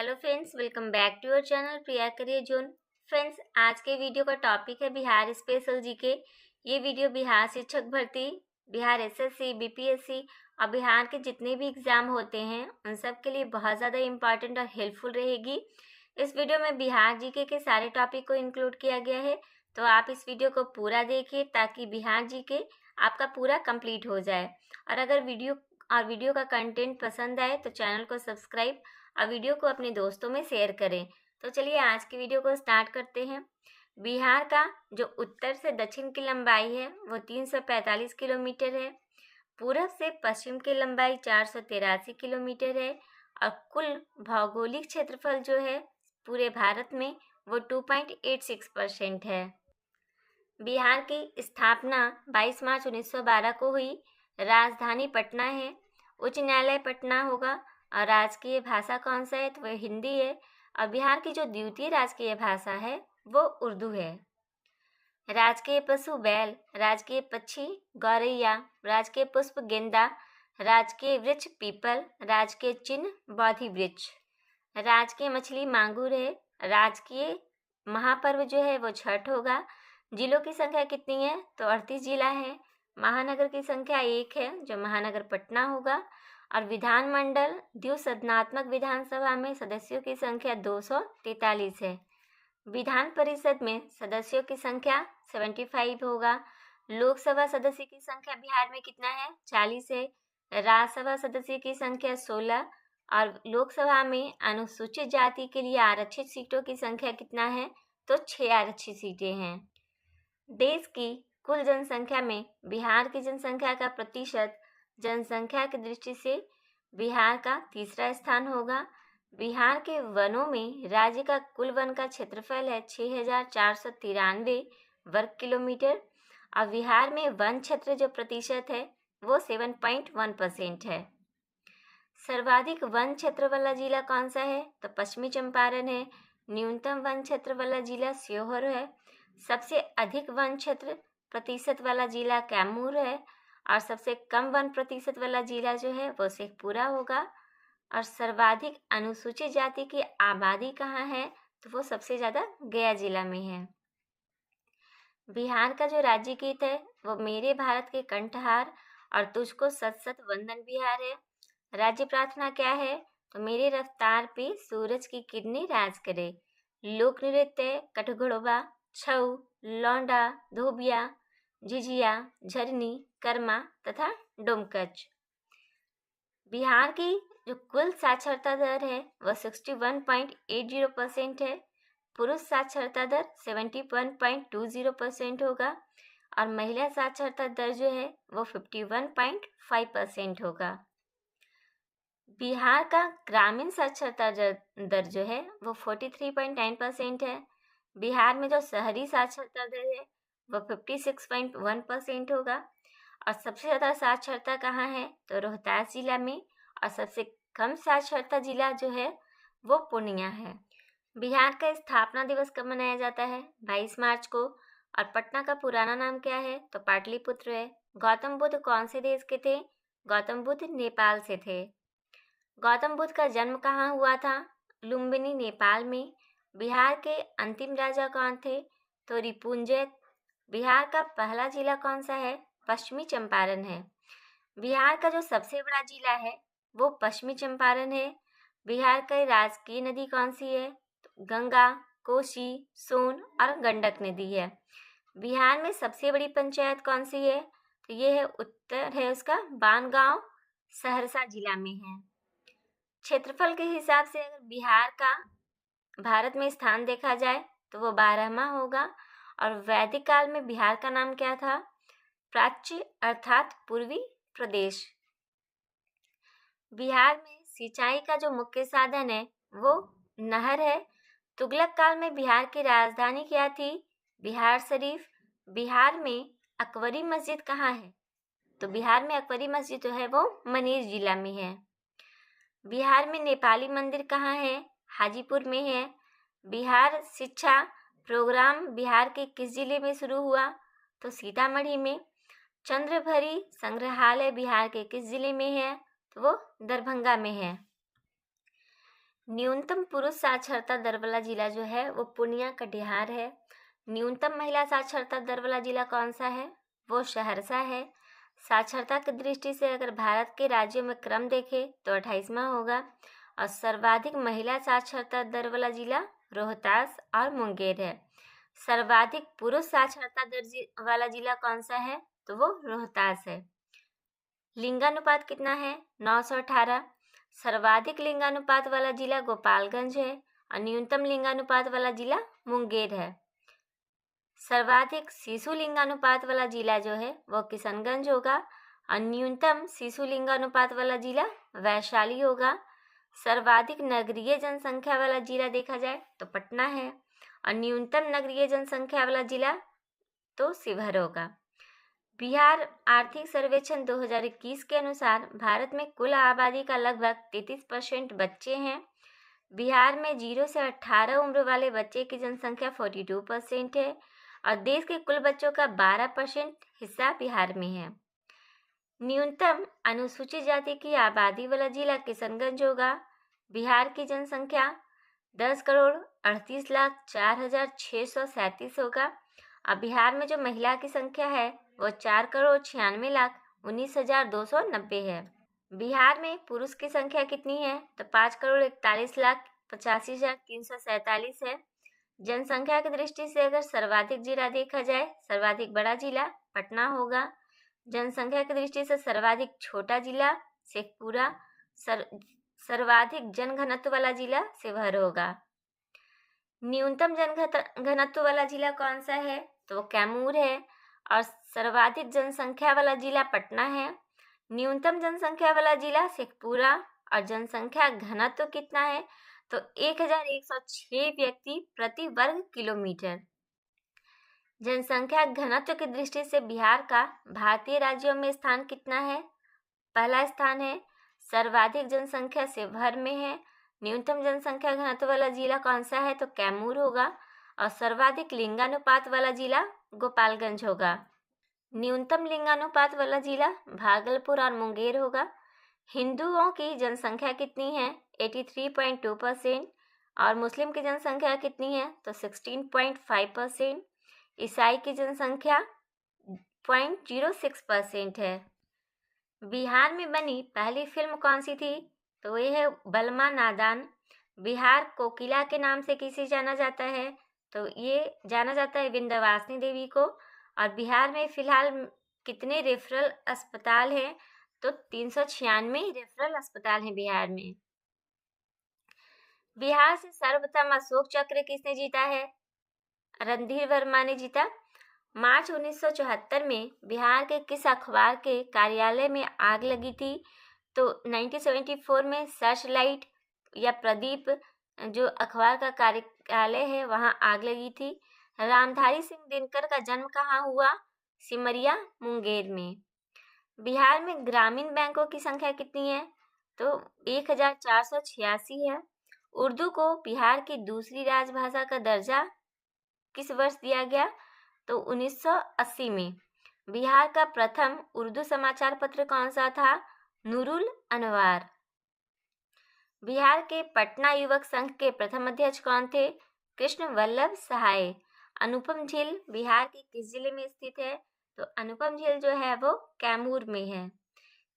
Hello friends, welcome back to your channel Priya Career Zone. Friends, आज के video का topic है बिहार स्पेशल जीके। ये वीडियो बिहार शिक्षक भर्ती, बिहार एसएससी, बीपीएससी और बिहार के जितने भी एग्ज़ाम होते हैं उन सब के लिए बहुत ज़्यादा इम्पॉर्टेंट और हेल्पफुल रहेगी। इस वीडियो में बिहार जीके के सारे टॉपिक को इंक्लूड किया गया है, तो आप इस वीडियो को पूरा देखिए ताकि बिहार जीके आपका पूरा कंप्लीट हो जाए। और अगर वीडियो का कंटेंट पसंद आए तो चैनल को सब्सक्राइब और वीडियो को अपने दोस्तों में शेयर करें। तो चलिए आज की वीडियो को स्टार्ट करते हैं। बिहार का जो उत्तर से दक्षिण की लंबाई है वो 345 किलोमीटर है। पूरब से पश्चिम की लंबाई 483 किलोमीटर है और कुल भौगोलिक क्षेत्रफल जो है पूरे भारत में वो 2.86% है। बिहार की स्थापना 22 मार्च 1912 को हुई। राजधानी पटना है। उच्च न्यायालय पटना होगा। और राजकीय भाषा कौन सा है तो वह हिंदी है। और बिहार की जो द्वितीय राजकीय भाषा है वो उर्दू है। राजकीय पशु बैल, राजकीय पक्षी गौरैया, राजकीय पुष्प गेंदा, राजकीय वृक्ष पीपल, राजकीय चिन्ह बोधि वृक्ष। राजकीय मछली मांगुर है। राजकीय महापर्व जो है वो छठ होगा। जिलों की संख्या कितनी है तो 38 जिला है। महानगर की संख्या 1 है जो महानगर पटना होगा। और विधानमंडल द्विसदनात्मक विधानसभा में सदस्यों की संख्या 243 है। विधान परिषद में सदस्यों की संख्या 75 होगा। लोकसभा सदस्य की संख्या बिहार में कितना है 40 है। राज्यसभा सदस्य की संख्या 16 और लोकसभा में अनुसूचित जाति के लिए आरक्षित सीटों की संख्या कितना है तो 6 आरक्षित सीटें हैं। देश की कुल जनसंख्या में बिहार की जनसंख्या का प्रतिशत जनसंख्या की दृष्टि से बिहार का तीसरा स्थान होगा। बिहार के वनों में राज्य का कुल वन का क्षेत्रफल है 6493 वर्ग किलोमीटर और बिहार में वन क्षेत्र जो प्रतिशत है वो 7.1% है। सर्वाधिक वन क्षेत्र वाला जिला कौन सा है तो पश्चिमी चंपारण है। न्यूनतम वन क्षेत्र वाला जिला सीहोर है। सबसे अधिक वन क्षेत्र प्रतिशत वाला जिला कैमूर है और सबसे कम वन प्रतिशत वाला जिला जो है वो शेखपुरा होगा। और सर्वाधिक अनुसूचित जाति की आबादी कहाँ है तो वो सबसे ज़्यादा गया जिला में है। बिहार का जो राज्य गीत है वो मेरे भारत के कंठहार और तुझको सत सत वंदन बिहार है। राज्य प्रार्थना क्या है तो मेरे रफ्तार पे सूरज की किरणें राज करे। लोक नृत्य कठघोड़वा, छऊ, लौंडा, धोबिया, झिझिया, झरनी, कर्मा तथा डोमकच। बिहार की जो कुल साक्षरता दर है वह 61.80% है। पुरुष साक्षरता दर 71.20% होगा और महिला साक्षरता दर जो है वो 51.5% होगा। बिहार का ग्रामीण साक्षरता दर जो है वो 43.9% है। बिहार में जो शहरी साक्षरता दर है वो 56.1% होगा। और सबसे ज़्यादा साक्षरता कहाँ है तो रोहतास जिला में और सबसे कम साक्षरता जिला जो है वो पूर्णिया है। बिहार का स्थापना दिवस कब मनाया जाता है 22 मार्च को। और पटना का पुराना नाम क्या है तो पाटलिपुत्र है। गौतम बुद्ध कौन से देश के थे? गौतम बुद्ध नेपाल से थे। गौतम बुद्ध का जन्म कहाँ हुआ था? लुम्बिनी, नेपाल में। बिहार के अंतिम राजा कौन थे तो रिपुंजय। बिहार का पहला जिला कौन सा है? पश्चिमी चंपारण है। बिहार का जो सबसे बड़ा जिला है वो पश्चिमी चंपारण है। बिहार की राजकीय नदी कौन सी है तो गंगा, कोसी, सोन और गंडक नदी है। बिहार में सबसे बड़ी पंचायत कौन सी है तो ये है उत्तर है उसका बानगांव, सहरसा जिला में है। क्षेत्रफल के हिसाब से अगर बिहार का भारत में स्थान देखा जाए तो वो 12वां होगा। और वैदिक काल में बिहार का नाम क्या था? प्राच्य अर्थात पूर्वी प्रदेश। बिहार में सिंचाई का जो मुख्य साधन है वो नहर है। तुगलक काल में बिहार की राजधानी क्या थी? बिहार शरीफ। बिहार में अकबरी मस्जिद कहाँ है तो बिहार में अकबरी मस्जिद जो है वो मनेर जिला में है। बिहार में नेपाली मंदिर कहाँ है? हाजीपुर में है। बिहार शिक्षा प्रोग्राम बिहार के किस जिले में शुरू हुआ तो सीतामढ़ी में। चंद्रभरी संग्रहालय बिहार के किस जिले में है तो वो दरभंगा में है। न्यूनतम पुरुष साक्षरता दर वाला जिला जो है वो पूर्णिया कटिहार है। न्यूनतम महिला साक्षरता दर वाला जिला कौन सा है? वो सहरसा है। साक्षरता की दृष्टि से अगर भारत के राज्यों में क्रम देखें तो 28वां होगा। और सर्वाधिक महिला साक्षरता दर वाला जिला रोहतास और मुंगेर है। सर्वाधिक पुरुष साक्षरता दर वाला जिला कौन सा है? तो वो रोहतास है। लिंगानुपात कितना है? 918। सर्वाधिक लिंगानुपात वाला जिला गोपालगंज है और न्यूनतम लिंगानुपात वाला जिला मुंगेर है। सर्वाधिक शिशु लिंगानुपात वाला जिला जो है वो किशनगंज होगा और न्यूनतम शिशु लिंगानुपात वाला जिला वैशाली होगा। सर्वाधिक नगरीय जनसंख्या वाला जिला देखा जाए तो पटना है और न्यूनतम नगरीय जनसंख्या वाला जिला तो शिवहर होगा। बिहार आर्थिक सर्वेक्षण 2021 के अनुसार भारत में कुल आबादी का लगभग 33% बच्चे हैं। बिहार में 0 से 18 उम्र वाले बच्चे की जनसंख्या 42% है और देश के कुल बच्चों का 12% हिस्सा बिहार में है। न्यूनतम अनुसूचित जाति की आबादी वाला जिला किशनगंज होगा। बिहार की जनसंख्या 10,38,04,637 होगा और बिहार में जो महिला की संख्या है वो 4,96,19,290 है। बिहार में पुरुष की संख्या कितनी है? तो 5,41,85,347 है। जनसंख्या की दृष्टि से अगर सर्वाधिक जिला देखा जाए, सर्वाधिक बड़ा जिला पटना होगा। जनसंख्या की दृष्टि से सर्वाधिक छोटा जिला शेखपुरा, सर्वाधिक जनघनत्व वाला जिला शिवहर होगा। न्यूनतम जनघनत्व वाला जिला कौन सा है? तो कैमूर है और सर्वाधिक जनसंख्या वाला जिला पटना है। न्यूनतम जनसंख्या वाला जिला शेखपुरा और जनसंख्या घनत्व कितना है? तो 1106 व्यक्ति प्रति वर्ग किलोमीटर। जनसंख्या घनत्व की दृष्टि से बिहार का भारतीय राज्यों में स्थान कितना है? पहला स्थान है। सर्वाधिक जनसंख्या शिवहर में है। न्यूनतम जनसंख्या घनत्व वाला जिला कौन सा है? तो कैमूर होगा और सर्वाधिक लिंगानुपात वाला जिला गोपालगंज होगा। न्यूनतम लिंगानुपात वाला जिला भागलपुर और मुंगेर होगा। हिंदुओं की जनसंख्या कितनी है? 83.2% और मुस्लिम की जनसंख्या कितनी है? तो 16.5%। ईसाई की जनसंख्या 0.06% है। बिहार में बनी पहली फिल्म कौन सी थी? तो ये है बलमा नादान। बिहार कोकिला के नाम से किसे जाना जाता है? तो ये जाना जाता है विंध्यवासिनी देवी को। और बिहार में फिलहाल कितने रेफरल अस्पताल हैं? तो 396 रेफरल अस्पताल हैं बिहार में। बिहार से सर्वप्रथम अशोक चक्र किसने जीता है? रणधीर वर्मा ने जीता। मार्च 1974 में बिहार के किस अखबार के कार्यालय में आग लगी थी? तो 1974 में सर्च लाइट या प्रदीप जो अखबार का कार्यालय है वहां आग लगी थी। रामधारी सिंह दिनकर का जन्म कहाँ हुआ? सिमरिया मुंगेर में। बिहार में ग्रामीण बैंकों की संख्या कितनी है? तो 1486 है। उर्दू को बिहार की दूसरी राजभाषा का दर्जा किस वर्ष दिया गया? तो 1980 में। बिहार का प्रथम उर्दू समाचार पत्र कौन सा था? नूरुल अनवार। बिहार के पटना युवक संघ के प्रथम अध्यक्ष कौन थे? कृष्ण वल्लभ सहाय। अनुपम झील बिहार के किस जिले में स्थित है? तो अनुपम झील जो है वो कैमूर में है।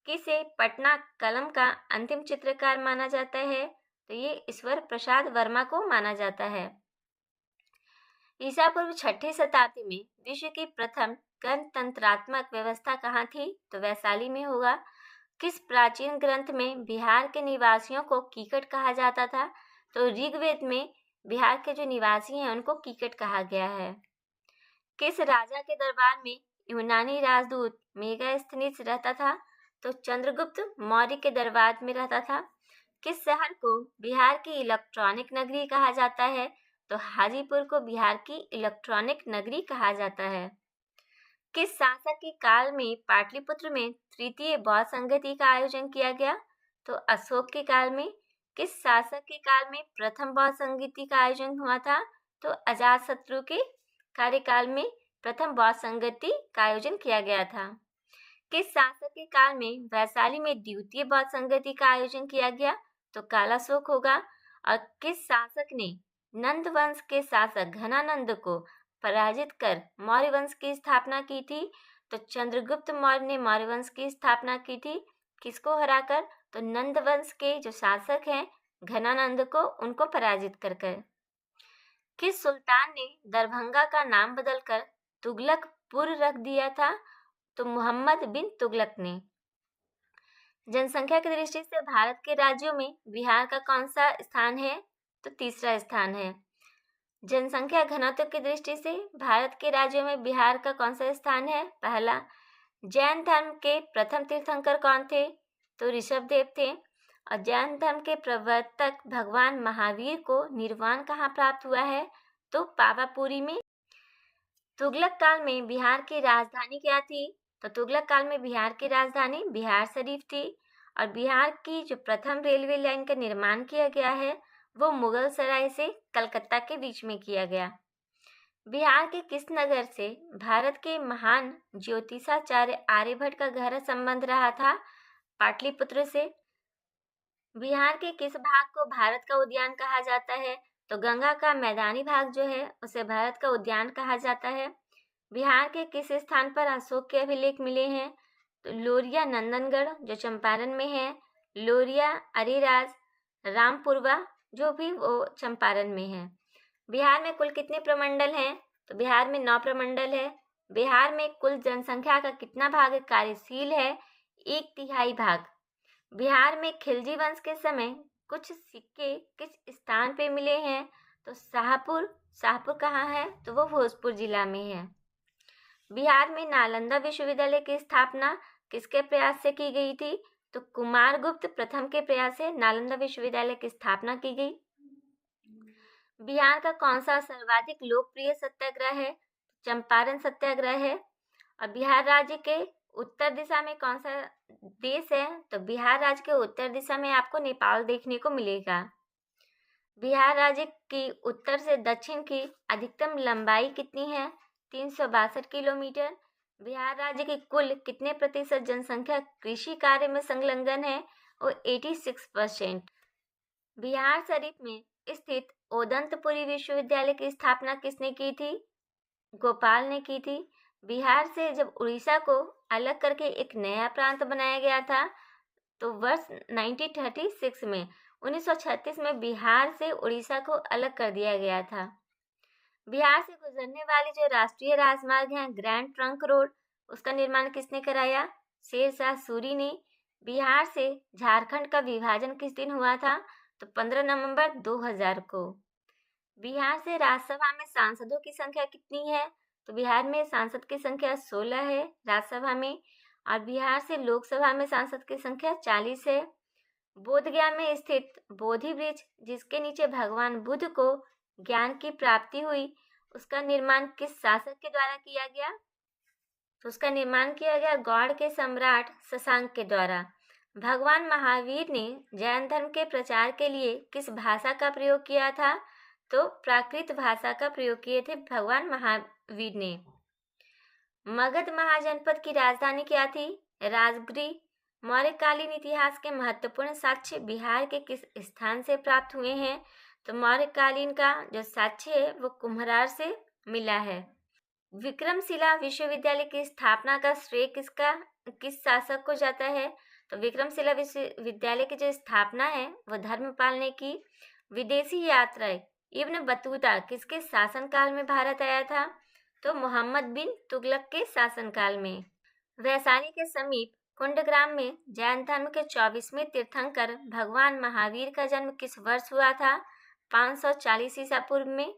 किसे पटना कलम का अंतिम चित्रकार माना जाता है? तो ये ईश्वर प्रसाद वर्मा को माना जाता है। ईसा पूर्व 6ठी शताब्दी में विश्व की प्रथम गणतंत्रात्मक व्यवस्था कहाँ थी? तो वैशाली में होगा। किस प्राचीन ग्रंथ में बिहार के निवासियों को कीकट कहा जाता था? तो ऋग्वेद में बिहार के जो निवासी हैं उनको कीकट कहा गया है। किस राजा के दरबार में यूनानी राजदूत मेगास्थनीज रहता था? तो चंद्रगुप्त मौर्य के दरबार में रहता था। किस शहर को बिहार की इलेक्ट्रॉनिक नगरी कहा जाता है? तो हाजीपुर को बिहार की इलेक्ट्रॉनिक नगरी कहा जाता है। किस शासक के काल में पाटलिपुत्र में तृतीय बौद्ध संगति का आयोजन किया गया? तो अशोक के काल में। किस शासक के काल में प्रथम बौद्ध संगति का आयोजन हुआ था? तो अजातशत्रु के कार्यकाल में प्रथम बौद्ध संगति का आयोजन किया गया था। किस शासक के काल में वैशाली में द्वितीय बौद्ध संगति का आयोजन किया गया? तो कालाशोक होगा। और किस शासक ने नंद वंश के शासक घनानंद को पराजित कर मौर्य वंश की स्थापना की थी? तो चंद्रगुप्त मौर्य ने मौर्य वंश की स्थापना की थी। किसको हराकर? तो नंद वंश के जो शासक हैं घनानंद को, उनको पराजित कर कर। किस सुल्तान ने दरभंगा का नाम बदलकर तुगलकपुर रख दिया था? तो मोहम्मद बिन तुगलक ने। जनसंख्या की दृष्टि से भारत के राज्यों में बिहार का कौन सा स्थान है? तो तीसरा स्थान है। जनसंख्या घनत्व की दृष्टि से भारत के राज्यों में बिहार का कौन सा स्थान है? पहला। जैन धर्म के प्रथम तीर्थंकर कौन थे? तो ऋषभदेव थे। और जैन धर्म के प्रवर्तक भगवान महावीर को निर्वाण कहाँ प्राप्त हुआ है? तो पावापुरी में। तुगलक काल में बिहार की राजधानी क्या थी? तो तुगलक काल में बिहार की राजधानी बिहार शरीफ थी। और बिहार की जो प्रथम रेलवे लाइन का निर्माण किया गया है वो मुगल सराय से कलकत्ता के बीच में किया गया। बिहार के किस नगर से भारत के महान ज्योतिषाचार्य आर्यभट्ट का गहरा संबंध रहा था? पाटलिपुत्र से। बिहार के किस भाग को भारत का उद्यान कहा जाता है? तो गंगा का मैदानी भाग जो है उसे भारत का उद्यान कहा जाता है। बिहार के किस स्थान पर अशोक के अभिलेख मिले हैं? तो लोरिया नंदनगढ़ जो चंपारण में है, लोरिया अरिराज रामपुरवा जो भी वो चंपारण में है। बिहार में कुल कितने प्रमंडल हैं? तो बिहार में 9 प्रमंडल है। बिहार में कुल जनसंख्या का कितना भाग कार्यशील है? 1/3 भाग। बिहार में खिलजी वंश के समय कुछ सिक्के किस स्थान पे मिले हैं? तो शाहपुर। शाहपुर कहाँ है? तो वो भोजपुर जिला में है। बिहार में नालंदा विश्वविद्यालय की स्थापना किसके प्रयास से की गई थी? तो कुमारगुप्त प्रथम के प्रयास से नालंदा विश्वविद्यालय की स्थापना की गई। बिहार का कौन सा सर्वाधिक लोकप्रिय सत्याग्रह है? चंपारण सत्याग्रह है। और बिहार राज्य के उत्तर दिशा में कौन सा देश है? तो बिहार राज्य के उत्तर दिशा में आपको नेपाल देखने को मिलेगा। बिहार राज्य की उत्तर से दक्षिण की अधिकतम लंबाई कितनी है? 362 किलोमीटर। बिहार राज्य की कुल कितने प्रतिशत जनसंख्या कृषि कार्य में संलग्न है? वो 86%। बिहार शरीफ में स्थित ओदंतपुरी विश्वविद्यालय की स्थापना किसने की थी? गोपाल ने की थी। बिहार से जब उड़ीसा को अलग करके एक नया प्रांत बनाया गया था तो वर्ष 1936 में 1936 में बिहार से उड़ीसा को अलग कर दिया गया था। बिहार से गुजरने वाली जो राष्ट्रीय राजमार्ग है ग्रैंड ट्रंक रोड, उसका निर्माण किसने कराया? शेरशाह सूरी ने। बिहार से झारखंड का विभाजन किस दिन हुआ था? तो 15 नवंबर 2000 को। बिहार से राज्यसभा में सांसदों की संख्या कितनी है? तो बिहार में सांसद की संख्या 16 है राज्यसभा में। और बिहार से लोकसभा में सांसद की संख्या 40 है। बोधगया में स्थित बोधि वृक्ष जिसके नीचे भगवान बुद्ध को ज्ञान की प्राप्ति हुई, उसका निर्माण किस शासक के द्वारा किया गया? तो उसका निर्माण किया गया गौड़ के सम्राट शशांक के द्वारा। भगवान महावीर ने जैन धर्म के प्रचार के लिए किस भाषा का प्रयोग किया था? तो प्राकृत भाषा का प्रयोग किए थे भगवान महावीर ने। मगध महाजनपद की राजधानी क्या थी? राजगृह। मौर्यकालीन इतिहास के महत्वपूर्ण साक्ष्य बिहार के किस स्थान से प्राप्त हुए हैं? तो मौर्यकालीन का जो साक्ष्य है वो कुम्हरार से मिला है। विक्रमशिला विश्वविद्यालय की स्थापना का श्रेय किस शासक को जाता है? तो विक्रमशिला विश्वविद्यालय की जो स्थापना है वो धर्मपाल ने की। विदेशी यात्रा इब्न बतूता किसके शासनकाल में भारत आया था? तो मोहम्मद बिन तुगलक के शासनकाल में। वैशाली के समीप कुंडग्राम में जैन धर्म के 24वें तीर्थंकर भगवान महावीर का जन्म किस वर्ष हुआ था? 540 ईसा पूर्व में।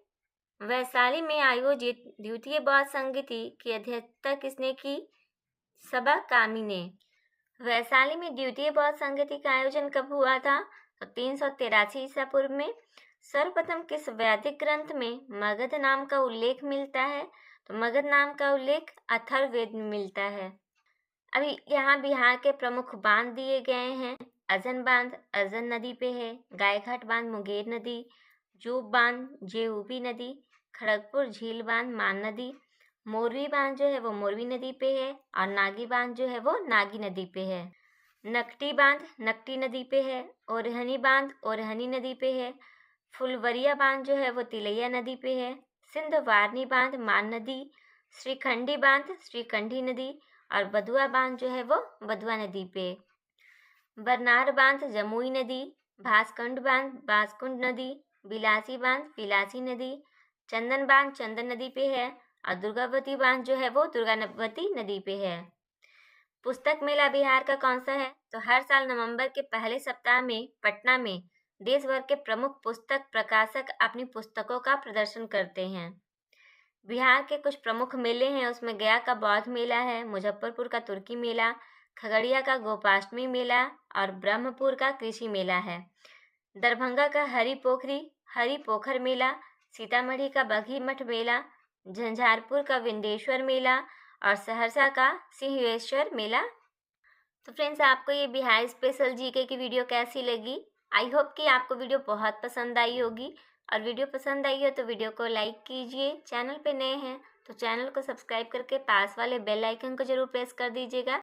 वैशाली में आयोजित द्वितीय बौद्ध संगीति की अध्यक्षता किसने की? सबा कामी ने। वैशाली में द्वितीय बौद्ध संगीति का आयोजन कब हुआ था? तो 383 ईसा पूर्व में। सर्वप्रथम किस वैदिक ग्रंथ में मगध नाम का उल्लेख मिलता है? तो मगध नाम का उल्लेख अथर्ववेद में मिलता है। अभी यहाँ बिहार के प्रमुख बांध दिए गए हैं। अजन बांध अजन नदी पे है। गायघाट बांध मुंगेर नदी। जोब बांध जेहूबी नदी। खड़गपुर झील बांध मान नदी। मोरवी बांध जो है वो मोरवी नदी पे है। और नागी बांध जो है वो नागी नदी पे है। नकटी बांध नकटी नदी पे है। ओरहनी बांध ओरहनी नदी पे है। फुलवरिया बांध जो है वो तिलैया नदी पे है। सिंधवारनी बांध मान नदी, श्रीखंडी बांध श्रीखंडी नदी और बधुआ बांध जो है वो बधुआ नदी पे। बरनार बांध जमुई नदी, भासकुंड बांध बांसकुंड नदी, बिलासी बांध बिलासी नदी, चंदन बांध चंदन नदी पे है और दुर्गावती बांध जो है वो दुर्गावती नदी पे है। पुस्तक मेला बिहार का कौन सा है? तो हर साल नवंबर के पहले सप्ताह में पटना में देश भर के प्रमुख पुस्तक प्रकाशक अपनी पुस्तकों का प्रदर्शन करते हैं। बिहार के कुछ प्रमुख मेले हैं, उसमें गया का बौद्ध मेला है, मुजफ्फरपुर का तुर्की मेला, खगड़िया का गोपाष्टमी मेला और ब्रह्मपुर का कृषि मेला है। दरभंगा का हरि पोखर मेला, सीतामढ़ी का बघी मठ मेला, झंझारपुर का विंध्येश्वर मेला और सहरसा का सिंहेश्वर मेला। तो फ्रेंड्स, आपको ये बिहार स्पेशल जीके की वीडियो कैसी लगी? आई होप कि आपको वीडियो बहुत पसंद आई होगी, और वीडियो पसंद आई हो तो वीडियो को लाइक कीजिए। चैनल पे नए हैं तो चैनल को सब्सक्राइब करके पास वाले बेल आइकन को जरूर प्रेस कर दीजिएगा